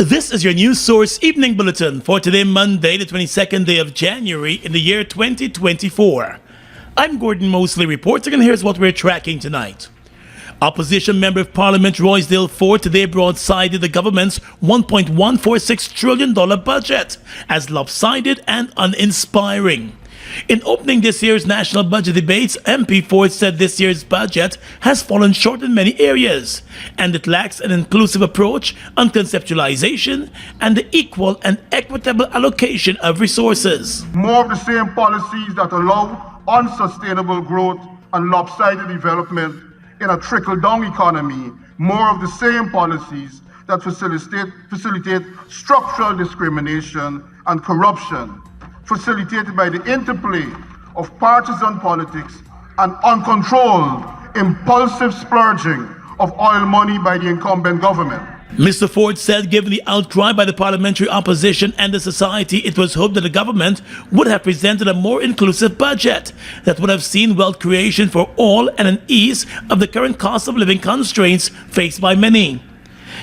This is your news source evening bulletin for today, Monday, the 22nd day of January in the year 2024. I'm Gordon Mosley reporting, and here's what we're tracking tonight. Opposition Member of Parliament Roysdale Ford today broadsided the government's $1.146 trillion budget as lopsided and uninspiring. In opening this year's national budget debates, MP Ford said this year's budget has fallen short in many areas, and it lacks an inclusive approach on conceptualization and the equal and equitable allocation of resources. More of the same policies that allow unsustainable growth and lopsided development in a trickle-down economy, more of the same policies that facilitate structural discrimination and corruption, facilitated by the interplay of partisan politics and uncontrolled, impulsive splurging of oil money by the incumbent government. Mr. Ford said given the outcry by the parliamentary opposition and the society, it was hoped that the government would have presented a more inclusive budget that would have seen wealth creation for all and an ease of the current cost of living constraints faced by many.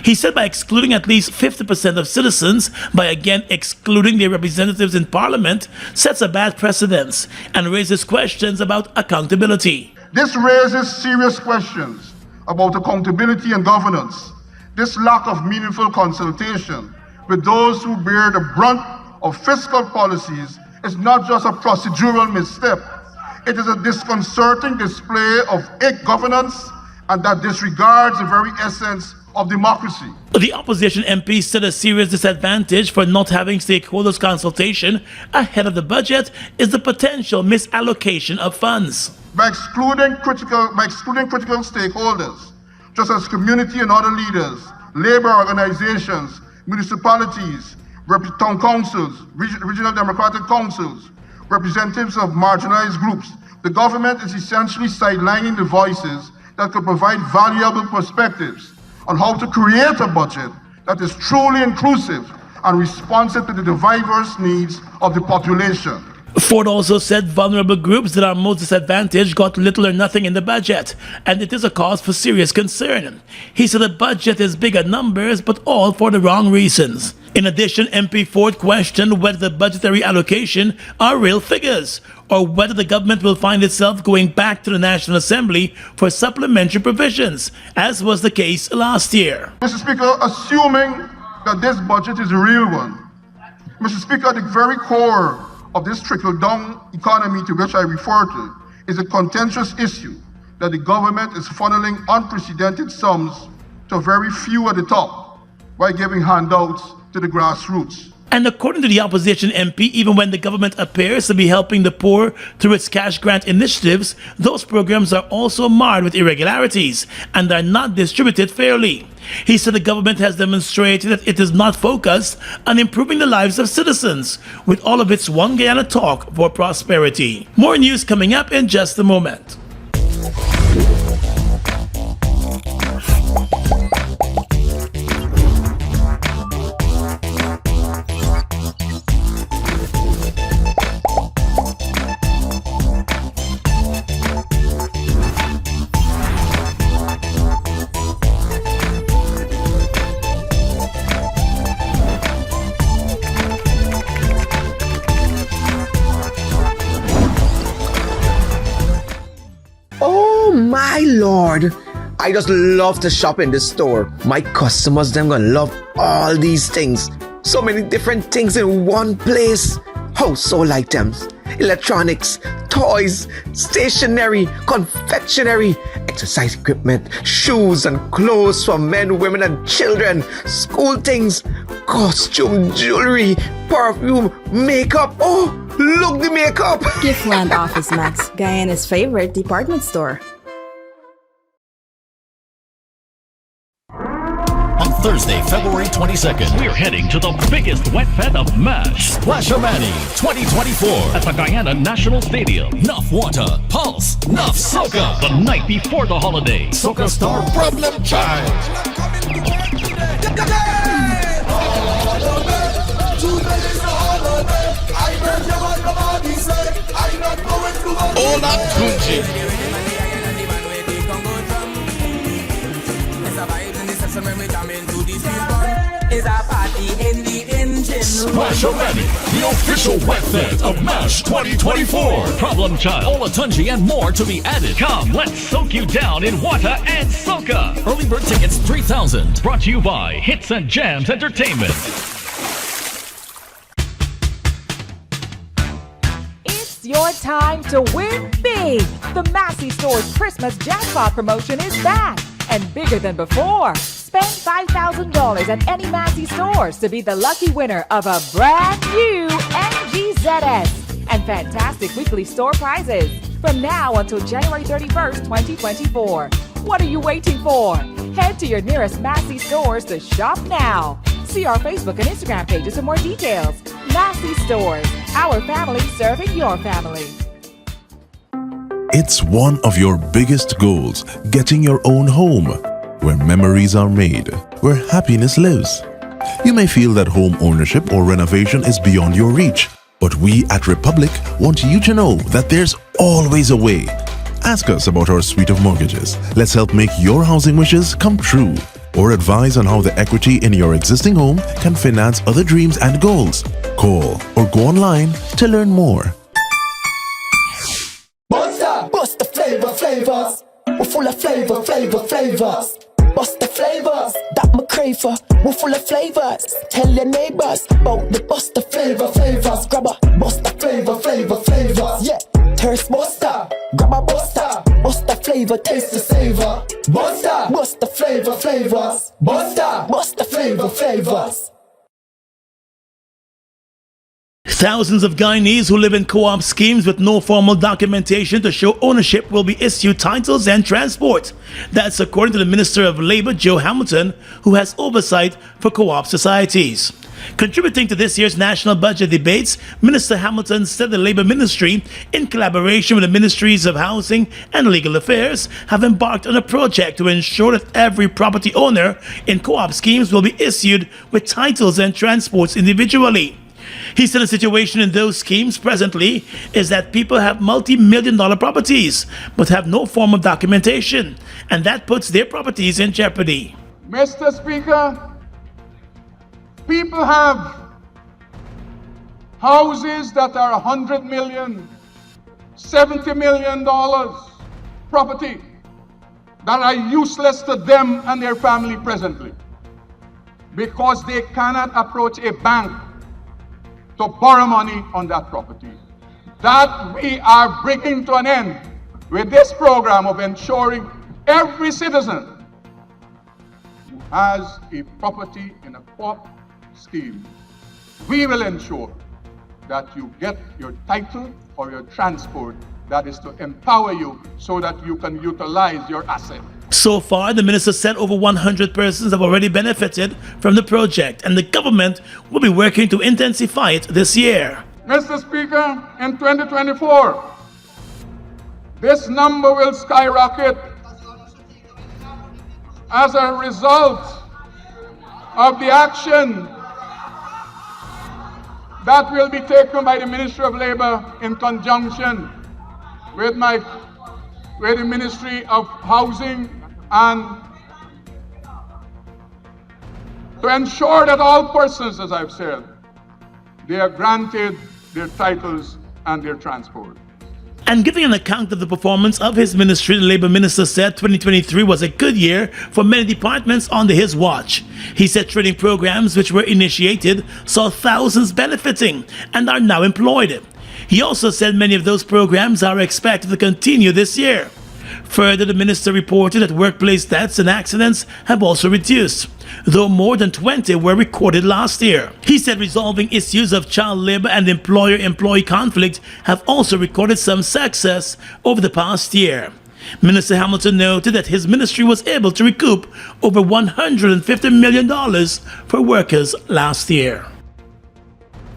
He said by excluding at least 50% of citizens, by again excluding their representatives in parliament, sets a bad precedent and raises questions about accountability. This raises serious questions about accountability and governance. This lack of meaningful consultation with those who bear the brunt of fiscal policies is not just a procedural misstep. It is a disconcerting display of governance, and that disregards the very essence of democracy. The opposition MP said a serious disadvantage for not having stakeholders' consultation ahead of the budget is the potential misallocation of funds. By excluding critical stakeholders, just as community and other leaders, labor organizations, municipalities, town councils, regional democratic councils, representatives of marginalized groups, the government is essentially sidelining the voices that could provide valuable perspectives on how to create a budget that is truly inclusive and responsive to the diverse needs of the population. Ford also said vulnerable groups that are most disadvantaged got little or nothing in the budget, and it is a cause for serious concern. He said the budget is big in numbers, but all for the wrong reasons. In addition, MP Ford questioned whether the budgetary allocation are real figures, or whether the government will find itself going back to the National Assembly for supplementary provisions, as was the case last year. Mr. Speaker, assuming that this budget is a real one, Mr. Speaker, the very core of this trickle-down economy to which I refer to is a contentious issue that the government is funneling unprecedented sums to very few at the top while giving handouts to the grassroots. And according to the opposition MP, even when the government appears to be helping the poor through its cash grant initiatives, those programs are also marred with irregularities and are not distributed fairly. He said the government has demonstrated that it is not focused on improving the lives of citizens with all of its One Guyana talk for prosperity. More news coming up in just a moment. Oh my lord, I just love to shop in this store. My customers, them gonna love all these things. So many different things in one place. Household items, electronics, toys, stationery, confectionery, exercise equipment, shoes and clothes for men, women and children, school things, costume, jewelry, perfume, makeup. Oh, look the makeup! Giftland Office Max, Guyana's favorite department store. On Thursday, February 22nd, we're heading to the biggest wet fete of MASH, Splashamani 2024 at the Guyana National Stadium. Nuff water, pulse, nuff soca. The night before the holiday, soca star Problem Child. All that Gucci. It's a party Splash-O-Mani, the official wet fed of MASH 2024. Problem Child, Olatunji, and more to be added. Come, let's soak you down in water and soca. Early bird tickets $3,000. Brought to you by Hits and Jams Entertainment. It's your time to win big. The Massey Store's Christmas Jackpot promotion is back and bigger than before. Spend $5,000 at any Massey Stores to be the lucky winner of a brand new MGZS and fantastic weekly store prizes from now until January 31st, 2024. What are you waiting for? Head to your nearest Massey Stores to shop now. See our Facebook and Instagram pages for more details. Massey Stores, our family serving your family. It's one of your biggest goals, getting your own home, where memories are made, where happiness lives. You may feel that home ownership or renovation is beyond your reach, but we at Republic want you to know that there's always a way. Ask us about our suite of mortgages. Let's help make your housing wishes come true, or advise on how the equity in your existing home can finance other dreams and goals. Call or go online to learn more. Bust the flavors. We're full of flavors. Bust the flavors that me crave for. We're full of flavors. Tell your neighbors about the bust the flavors. Grab a bust the flavors. Yeah, thirst buster. Grab a buster. Bust the flavor, taste the savor. Bust the flavors. Bust the flavors. Thousands of Guyanese who live in co-op schemes with no formal documentation to show ownership will be issued titles and transport. That's according to the Minister of Labour, Joe Hamilton, who has oversight for co-op societies. Contributing to this year's national budget debates, Minister Hamilton said the Labour Ministry, in collaboration with the Ministries of Housing and Legal Affairs, have embarked on a project to ensure that every property owner in co-op schemes will be issued with titles and transports individually. He said the situation in those schemes presently is that people have multi-million-dollar properties but have no form of documentation, and that puts their properties in jeopardy. Mr. Speaker, people have houses that are $100 million, $70 million property that are useless to them and their family presently because they cannot approach a bank to borrow money on that property. That we are bringing to an end with this program of ensuring every citizen who has a property in a co-op scheme, we will ensure that you get your title or your transport that is to empower you so that you can utilize your asset. So far, the minister said over 100 persons have already benefited from the project, and the government will be working to intensify it this year. Mr. Speaker, in 2024, this number will skyrocket as a result of the action that will be taken by the Ministry of Labour in conjunction with the Ministry of Housing, and to ensure that all persons, as I've said, they are granted their titles and their transport. And giving an account of the performance of his ministry, the Labour Minister said 2023 was a good year for many departments under his watch. He said training programs which were initiated saw thousands benefiting and are now employed. He also said many of those programs are expected to continue this year. Further, the minister reported that workplace deaths and accidents have also reduced, though more than 20 were recorded last year. He said resolving issues of child labor and employer-employee conflict have also recorded some success over the past year. Minister Hamilton noted that his ministry was able to recoup over $150 million for workers last year.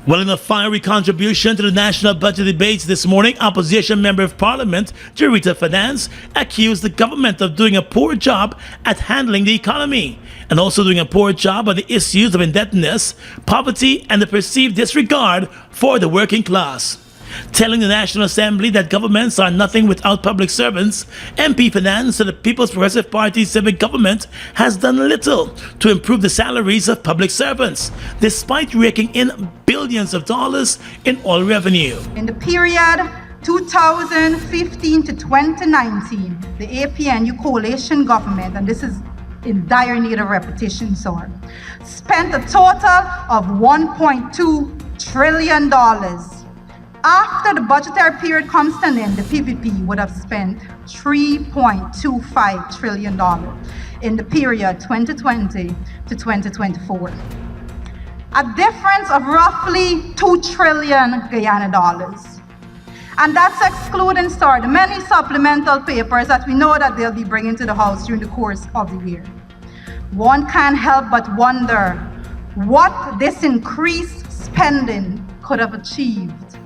Well, in a fiery contribution to the national budget debates this morning, Opposition Member of Parliament, Jarita Finance, accused the government of doing a poor job at handling the economy and also doing a poor job on the issues of indebtedness, poverty, and the perceived disregard for the working class. Telling the National Assembly that governments are nothing without public servants, MP Finance said the People's Progressive Party civic government has done little to improve the salaries of public servants, despite raking in billions of dollars in oil revenue. In the period 2015 to 2019, the APNU coalition government, and this is in dire need of repetition, sir, spent a total of $1.2 trillion. After the budgetary period comes to an end, the PPP would have spent $3.25 trillion in the period 2020 to 2024. A difference of roughly 2 trillion Guyana dollars. And that's excluding, sir, the many supplemental papers that we know that they'll be bringing to the House during the course of the year. One can't help but wonder what this increased spending could have achieved,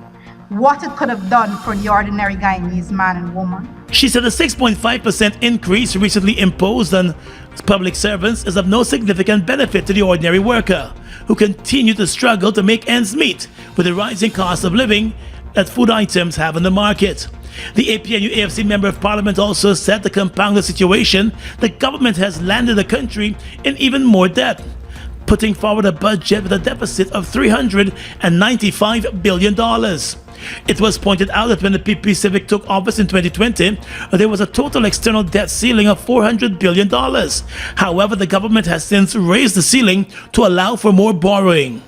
what it could have done for the ordinary Guyanese man and woman. She said the 6.5% increase recently imposed on public servants is of no significant benefit to the ordinary worker, who continue to struggle to make ends meet with the rising cost of living that food items have in the market. The APNU-AFC Member of Parliament also said to compound the situation, the government has landed the country in even more debt, putting forward a budget with a deficit of $395 billion. It was pointed out that when the PP Civic took office in 2020, there was a total external debt ceiling of $400 billion. However, the government has since raised the ceiling to allow for more borrowing.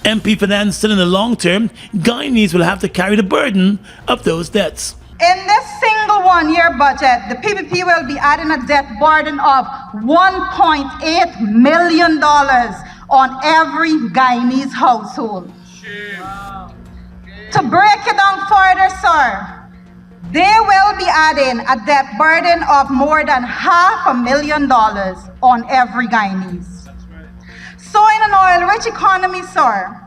MP Finance said in the long term, Guyanese will have to carry the burden of those debts. In this single one-year budget, the PPP will be adding a debt burden of $1.8 million on every Guyanese household. To break it down further, sir, they will be adding a debt burden of more than $500,000 on every Guyanese. So in an oil-rich economy, sir,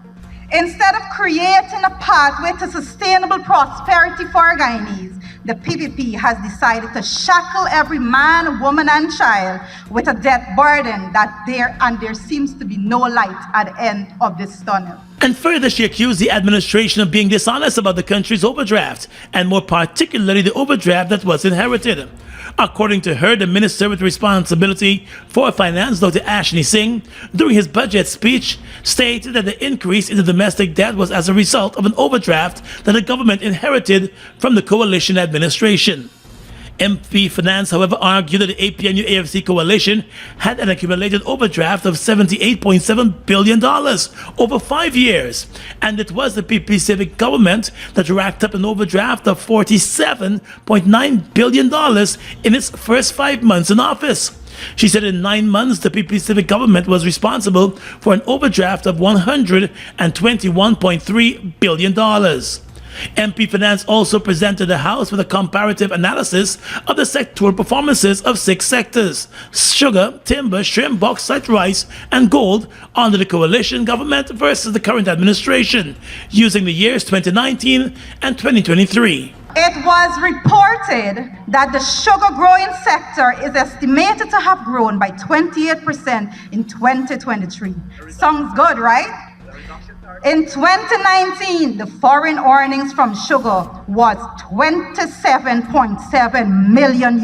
instead of creating a pathway to sustainable prosperity for Guyanese, the PPP has decided to shackle every man, woman, and child with a debt burden and there seems to be no light at the end of this tunnel. And further, she accused the administration of being dishonest about the country's overdraft, and more particularly the overdraft that was inherited. According to her, the minister with responsibility for finance, Dr. Ashni Singh, during his budget speech, stated that the increase in the domestic debt was as a result of an overdraft that the government inherited from the coalition administration. MP Finance, however, argued that the APNU-AFC coalition had an accumulated overdraft of $78.7 billion over 5 years, and it was the PP Civic government that racked up an overdraft of $47.9 billion in its first 5 months in office. She said in 9 months, the PP Civic government was responsible for an overdraft of $121.3 billion. MP Finance also presented the House with a comparative analysis of the sectoral performances of 6 sectors: sugar, timber, shrimp, bauxite, rice, and gold under the coalition government versus the current administration, using the years 2019 and 2023. It was reported that the sugar growing sector is estimated to have grown by 28% in 2023. Sounds good, right? In 2019, the foreign earnings from sugar was $27.7 million,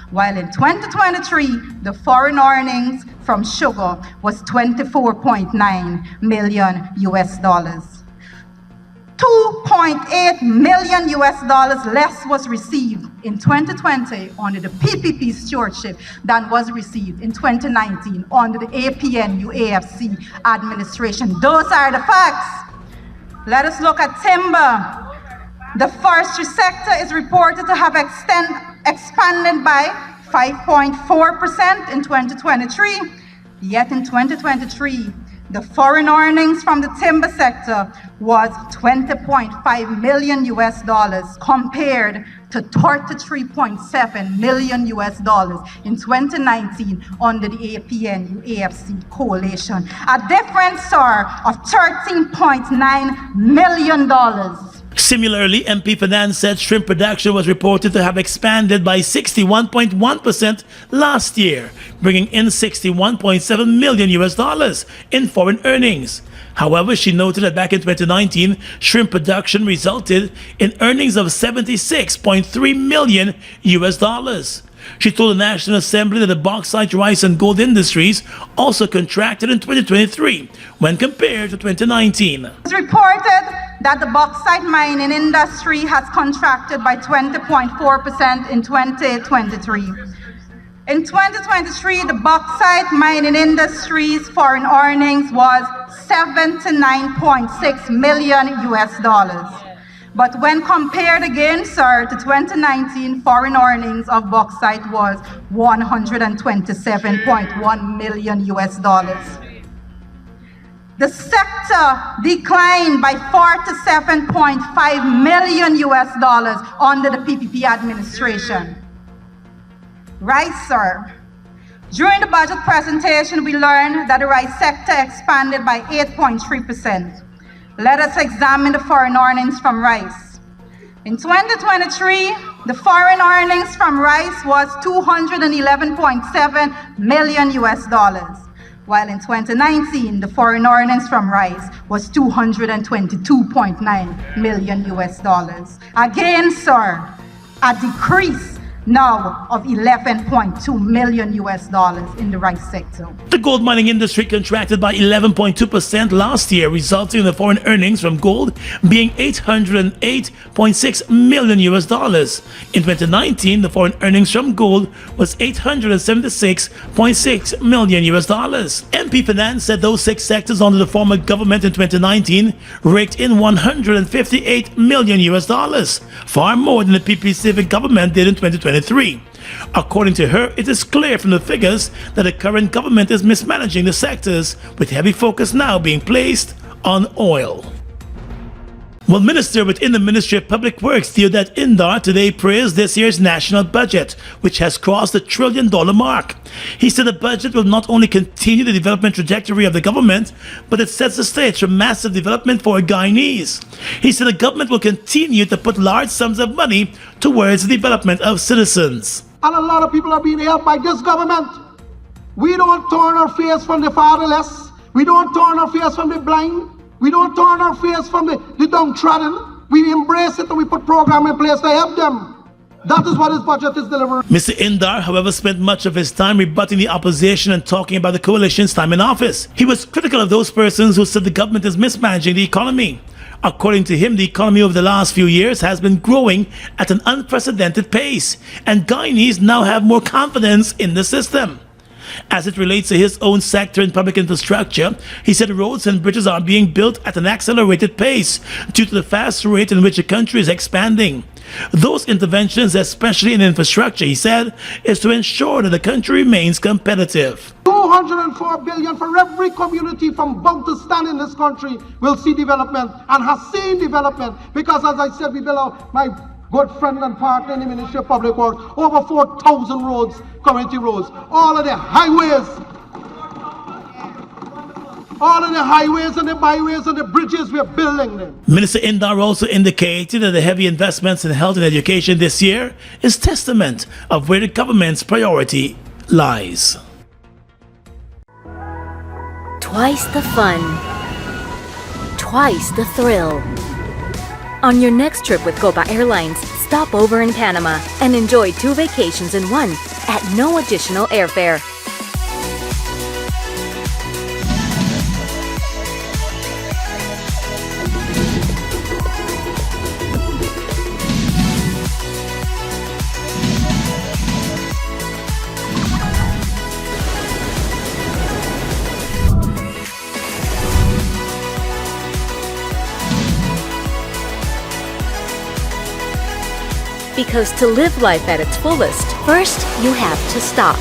while in 2023, the foreign earnings from sugar was $24.9 million. $2.8 million less was received in 2020 under the PPP stewardship than was received in 2019 under the APNU-AFC administration. Those are the facts. Let us look at timber. The forestry sector is reported to have expanded by 5.4% in 2023, yet in 2023, the foreign earnings from the timber sector was $20.5 million compared to $33.7 million in 2019 under the APNU-AFC coalition. A difference, sir, of $13.9 million. Similarly, MP Finance said shrimp production was reported to have expanded by 61.1% last year, bringing in $61.7 million in foreign earnings. However, she noted that back in 2019, shrimp production resulted in earnings of $76.3 million US dollars. She told the National Assembly that the bauxite, rice, and gold industries also contracted in 2023 when compared to 2019. It's reported that the bauxite mining industry has contracted by 20.4% in 2023. In 2023, the bauxite mining industry's foreign earnings was $79.6 million US dollars. But when compared again, sir, to 2019, foreign earnings of bauxite was $127.1 million US dollars. The sector declined by $47.5 million US dollars under the PPP administration. Rice, sir. During the budget presentation, we learned that the rice sector expanded by 8.3%. Let us examine the foreign earnings from rice. In 2023, the foreign earnings from rice was $211.7 million US dollars, while in 2019, the foreign earnings from rice was $222.9 million US dollars. Again, sir, a decrease now of $11.2 million US dollars in the rice sector. The gold mining industry contracted by 11.2% last year, resulting in the foreign earnings from gold being $808.6 million US dollars. In 2019, the foreign earnings from gold was $876.6 million US dollars. MP Finance said those six sectors under the former government in 2019 raked in $158 million US dollars, far more than the PP civic government did in 2023. According to her, it is clear from the figures that the current government is mismanaging the sectors, with heavy focus now being placed on oil. Well, Minister within the Ministry of Public Works, Deodat Indar, today praised this year's national budget, which has crossed the $1 trillion mark. He said the budget will not only continue the development trajectory of the government, but it sets the stage for massive development for Guyanese. He said the government will continue to put large sums of money towards the development of citizens. And a lot of people are being helped by this government. We don't turn our face from the fatherless. We don't turn our face from the blind. We don't turn our face from the downtrodden. We embrace it and we put programs in place to help them. That is what his budget is delivering. Mr. Indar, however, spent much of his time rebutting the opposition and talking about the coalition's time in office. He was critical of those persons who said the government is mismanaging the economy. According to him, the economy over the last few years has been growing at an unprecedented pace, and Guyanese now have more confidence in the system. As it relates to his own sector in public infrastructure, he said roads and bridges are being built at an accelerated pace due to the fast rate in which the country is expanding. Those interventions, especially in infrastructure, he said, is to ensure that the country remains competitive. $204 billion for every community from bound to stand in this country will see development and has seen development, because as I said, we built my good friend and partner in the Ministry of Public Works, over 4,000 roads, community roads, all of the highways and the byways and the bridges, we are building them. Minister Indar also indicated that the heavy investments in health and education this year is testament of where the government's priority lies. Twice the fun, twice the thrill. On your next trip with Copa Airlines, stop over in Panama and enjoy 2 vacations in one at no additional airfare. Because to live life at its fullest, first you have to stop.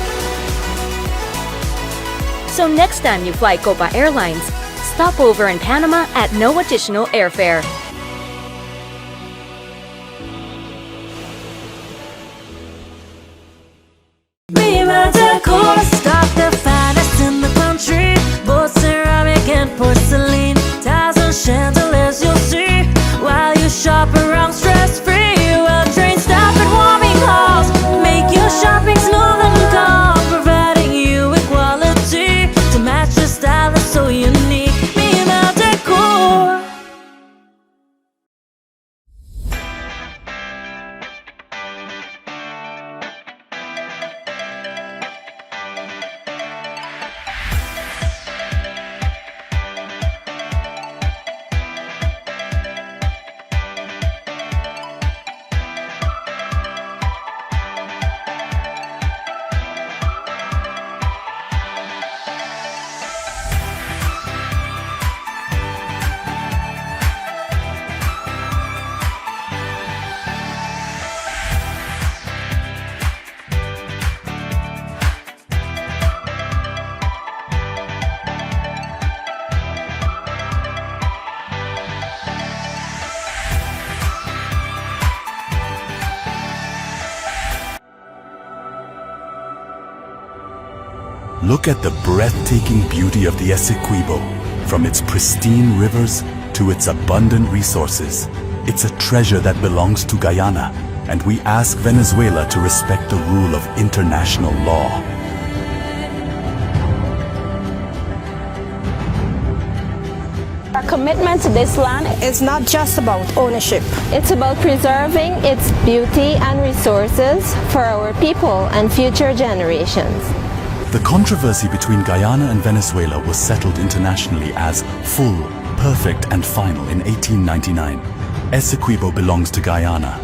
So next time you fly Copa Airlines, stop over in Panama at no additional airfare. Stop the finest in the country, both ceramic and porcelain, tiles and chandeliers you'll see while you shop around stress-free. Well, train stop at warming halls, make your shopping smooth and calm, providing you with quality to match your style that's so unique. Me Mountain Look at the breathtaking beauty of the Essequibo. From its pristine rivers to its abundant resources, it's a treasure that belongs to Guyana, and we ask Venezuela to respect the rule of international law. Our commitment to this land is not just about ownership. It's about preserving its beauty and resources for our people and future generations. The controversy between Guyana and Venezuela was settled internationally as full, perfect, and final in 1899. Essequibo belongs to Guyana.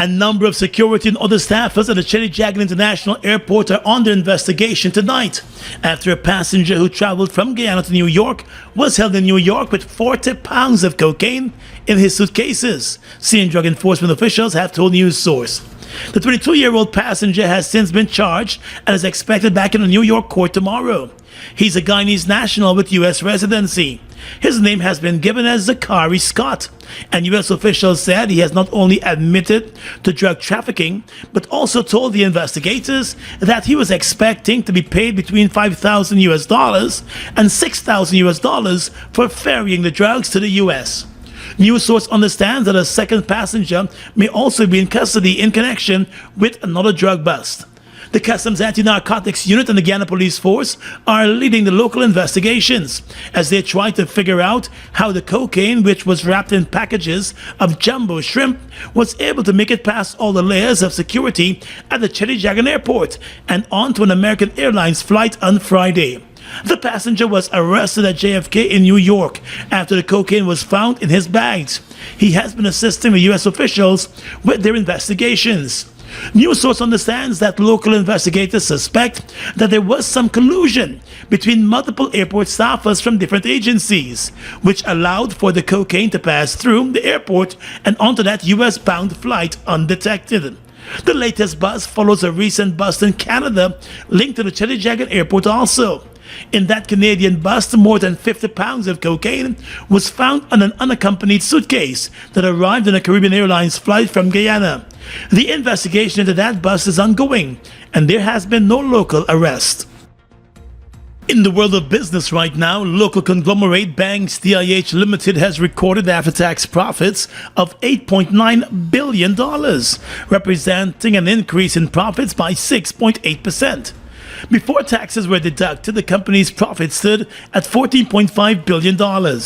A number of security and other staffers at the Cheddi-Jagan International Airport are under investigation tonight after a passenger who traveled from Guyana to New York was held in New York with 40 pounds of cocaine in his suitcases, senior drug enforcement officials have told News Source. The 22-year-old passenger has since been charged and is expected back in a New York court tomorrow. He's a Guyanese national with U.S. residency. His name has been given as Zachary Scott, and U.S. officials said he has not only admitted to drug trafficking, but also told the investigators that he was expecting to be paid between $5,000 US and $6,000 US for ferrying the drugs to the U.S. News Source understands that a second passenger may also be in custody in connection with another drug bust. The Customs Anti-Narcotics Unit and the Guyana Police Force are leading the local investigations as they try to figure out how the cocaine, which was wrapped in packages of jumbo shrimp, was able to make it past all the layers of security at the Cheddi-Jagan Airport and onto an American Airlines flight on Friday. The passenger was arrested at JFK in New York after the cocaine was found in his bags. He has been assisting the U.S. officials with their investigations. News Source understands that local investigators suspect that there was some collusion between multiple airport staffers from different agencies, which allowed for the cocaine to pass through the airport and onto that U.S.-bound flight undetected. The latest bust follows a recent bust in Canada linked to the Cheddi-Jagan Airport also. In that Canadian bust, more than 50 pounds of cocaine was found on an unaccompanied suitcase that arrived on a Caribbean Airlines flight from Guyana. The investigation into that bust is ongoing, and there has been no local arrest. In the world of business right now, local conglomerate Banks DIH Limited has recorded after-tax profits of $8.9 billion, representing an increase in profits by 6.8%. Before taxes were deducted, the company's profit stood at $14.5 billion.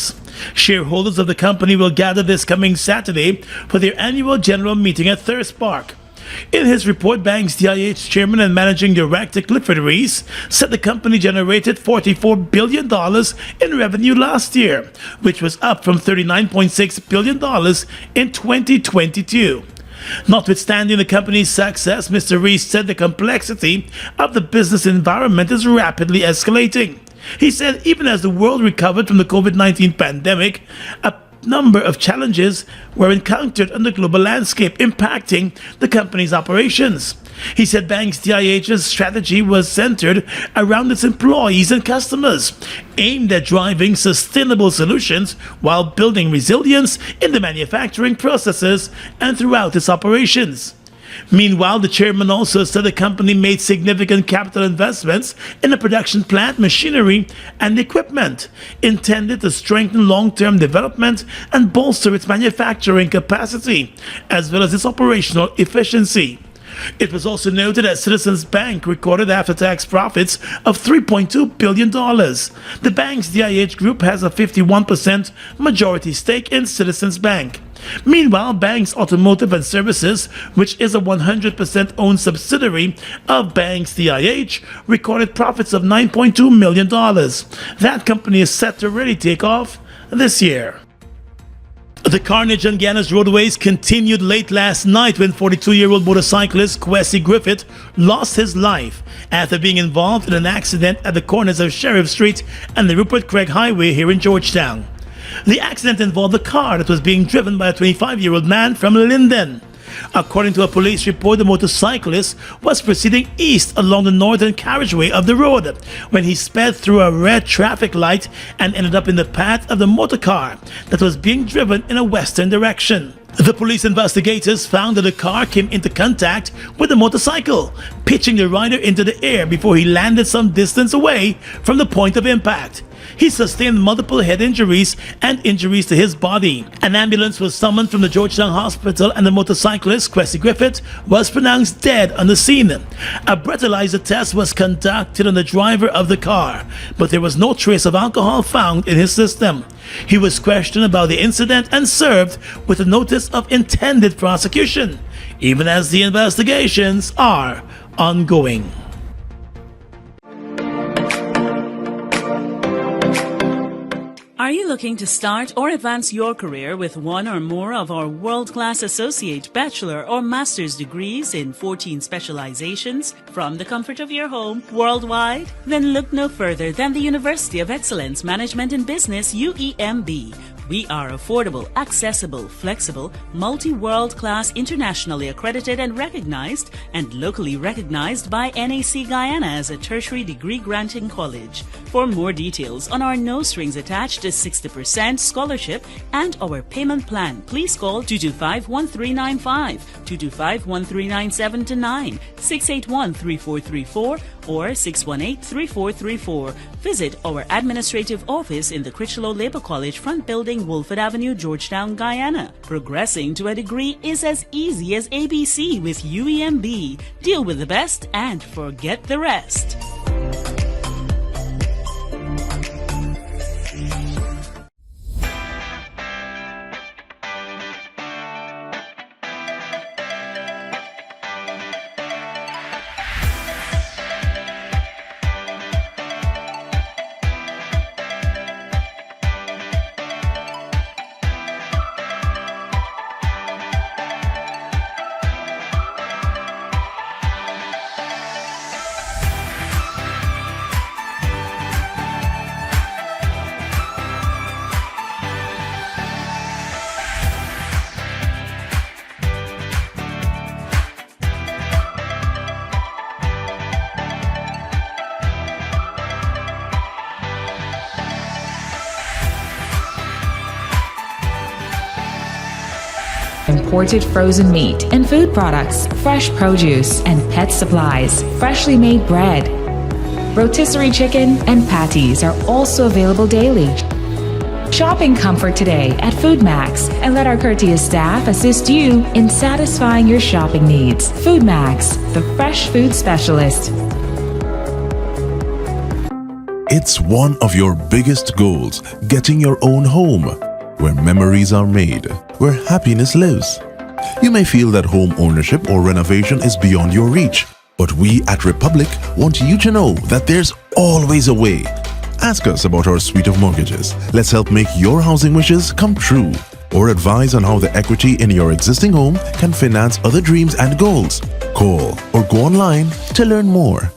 Shareholders of the company will gather this coming Saturday for their annual general meeting at Thirst Park. In his report, Banks DIH Chairman and Managing Director Clifford Reese said the company generated $44 billion in revenue last year, which was up from $39.6 billion in 2022. Notwithstanding the company's success, Mr. Reese said the complexity of the business environment is rapidly escalating. He said even as the world recovered from the COVID-19 pandemic, a number of challenges were encountered on the global landscape impacting the company's operations. He said Banks DIH's strategy was centered around its employees and customers, aimed at driving sustainable solutions while building resilience in the manufacturing processes and throughout its operations. Meanwhile, the chairman also said the company made significant capital investments in the production plant, machinery, and equipment intended to strengthen long-term development and bolster its manufacturing capacity, as well as its operational efficiency. It was also noted that Citizens Bank recorded after-tax profits of $3.2 billion. The bank's DIH Group has a 51% majority stake in Citizens Bank. Meanwhile, Banks Automotive and Services, which is a 100% owned subsidiary of Banks DIH, recorded profits of $9.2 million. That company is set to really take off this year. The carnage on Guyana's roadways continued late last night when 42-year-old motorcyclist Kwesi Griffith lost his life after being involved in an accident at the corners of Sheriff Street and the Rupert Craig Highway here in Georgetown. The accident involved a car that was being driven by a 25-year-old man from Linden. According to a police report, the motorcyclist was proceeding east along the northern carriageway of the road when he sped through a red traffic light and ended up in the path of the motor car that was being driven in a western direction. The police investigators found that the car came into contact with the motorcycle, pitching the rider into the air before he landed some distance away from the point of impact. He sustained multiple head injuries and injuries to his body. An ambulance was summoned from the Georgetown Hospital and the motorcyclist, Cressy Griffith, was pronounced dead on the scene. A breathalyzer test was conducted on the driver of the car, but there was no trace of alcohol found in his system. He was questioned about the incident and served with a notice of intended prosecution, even as the investigations are ongoing. Are you looking to start or advance your career with one or more of our world-class associate, bachelor, or master's degrees in 14 specializations from the comfort of your home worldwide? Then look no further than the University of Excellence Management in Business, UEMB. We are affordable, accessible, flexible, multi-world class, internationally accredited and locally recognized by NAC Guyana as a tertiary degree granting college. For more details on our no strings attached 60% scholarship and our payment plan, please call 225-1395, 225-1397-9, 681-3434 or 618-3434. Visit our administrative office in the Critchlow Labour College front building, Wolford Avenue, Georgetown, Guyana. Progressing to a degree is as easy as ABC with UEMB. Deal with the best and forget the rest. Imported frozen meat and food products, fresh produce and pet supplies, freshly made bread. Rotisserie chicken and patties are also available daily. Shop in comfort today at Foodmax and let our courteous staff assist you in satisfying your shopping needs. Foodmax, the fresh food specialist. It's one of your biggest goals, getting your own home, where memories are made, where happiness lives. You may feel that home ownership or renovation is beyond your reach, but we at Republic want you to know that there's always a way. Ask us about our suite of mortgages. Let's help make your housing wishes come true, or advise on how the equity in your existing home can finance other dreams and goals. Call or go online to learn more.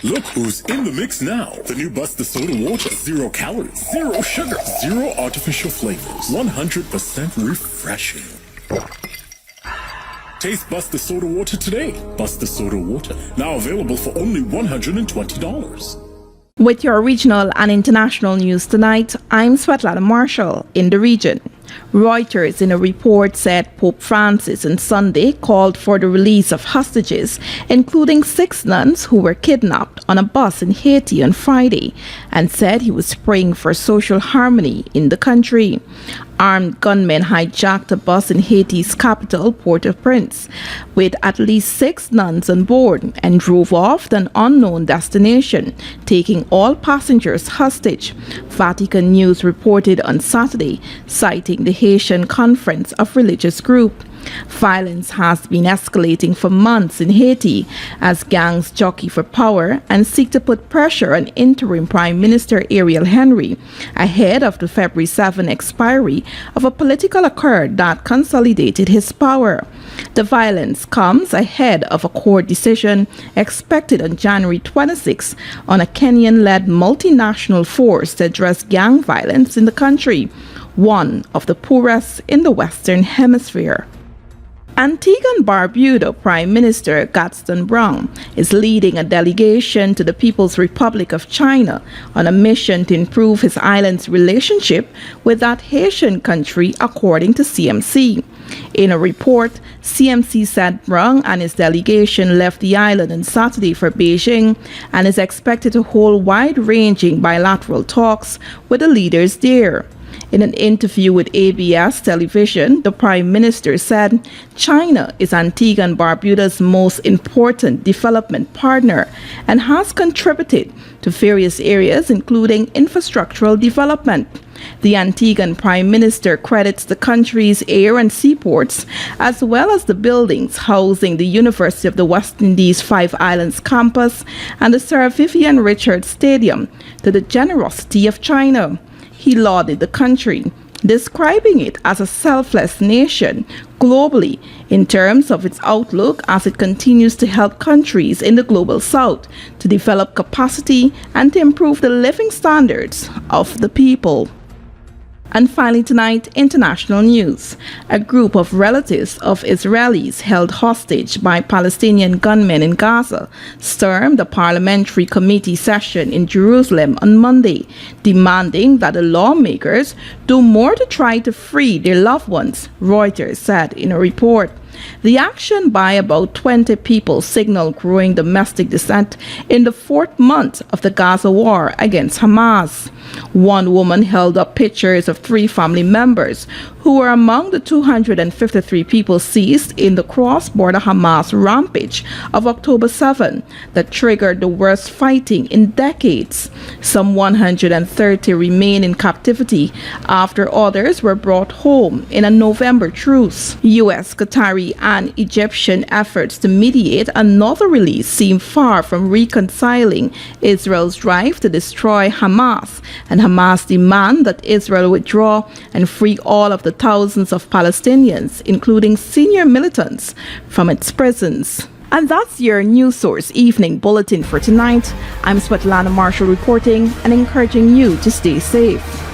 Look who's in the mix now. The new Buster Soda Water. 0 calories, 0 sugar, 0 artificial flavors. 100% refreshing. Taste Buster Soda Water today. Buster Soda Water. Now available for only $120. With your regional and international news tonight, I'm Svetlana Marshall in the region. Reuters in a report said Pope Francis on Sunday called for the release of hostages, including 6 nuns who were kidnapped on a bus in Haiti on Friday, and said he was praying for social harmony in the country. Armed gunmen hijacked a bus in Haiti's capital, Port-au-Prince, with at least 6 nuns on board and drove off to an unknown destination, taking all passengers hostage, Vatican News reported on Saturday, citing the Haitian Conference of Religious Groups. Violence has been escalating for months in Haiti as gangs jockey for power and seek to put pressure on interim Prime Minister Ariel Henry ahead of the February 7 expiry of a political accord that consolidated his power. The violence comes ahead of a court decision expected on January 26 on a Kenyan-led multinational force to address gang violence in the country, one of the poorest in the Western Hemisphere. Antigua and Barbuda Prime Minister Gaston Brown is leading a delegation to the People's Republic of China on a mission to improve his island's relationship with that Haitian country, according to CMC. In a report, CMC said Brown and his delegation left the island on Saturday for Beijing and is expected to hold wide-ranging bilateral talks with the leaders there. In an interview with ABS television, the Prime Minister said China is Antigua and Barbuda's most important development partner and has contributed to various areas including infrastructural development. The Antiguan Prime Minister credits the country's air and seaports as well as the buildings housing the University of the West Indies Five Islands campus and the Sir Vivian Richards Stadium to the generosity of China. He lauded the country, describing it as a selfless nation globally in terms of its outlook as it continues to help countries in the global south to develop capacity and to improve the living standards of the people. And finally tonight, international news. A group of relatives of Israelis held hostage by Palestinian gunmen in Gaza stormed a parliamentary committee session in Jerusalem on Monday, demanding that the lawmakers do more to try to free their loved ones, Reuters said in a report. The action by about 20 people signaled growing domestic dissent in the fourth month of the Gaza war against Hamas. One woman held up pictures of 3 family members who were among the 253 people seized in the cross-border Hamas rampage of October 7 that triggered the worst fighting in decades. Some 130 remain in captivity after others were brought home in a November truce. U.S., Qatari, and Egyptian efforts to mediate another release seem far from reconciling Israel's drive to destroy Hamas and Hamas' demand that Israel withdraw and free all of the thousands of Palestinians, including senior militants, from its prisons. And that's your News Source Evening Bulletin for tonight. I'm Svetlana Marshall reporting and encouraging you to stay safe.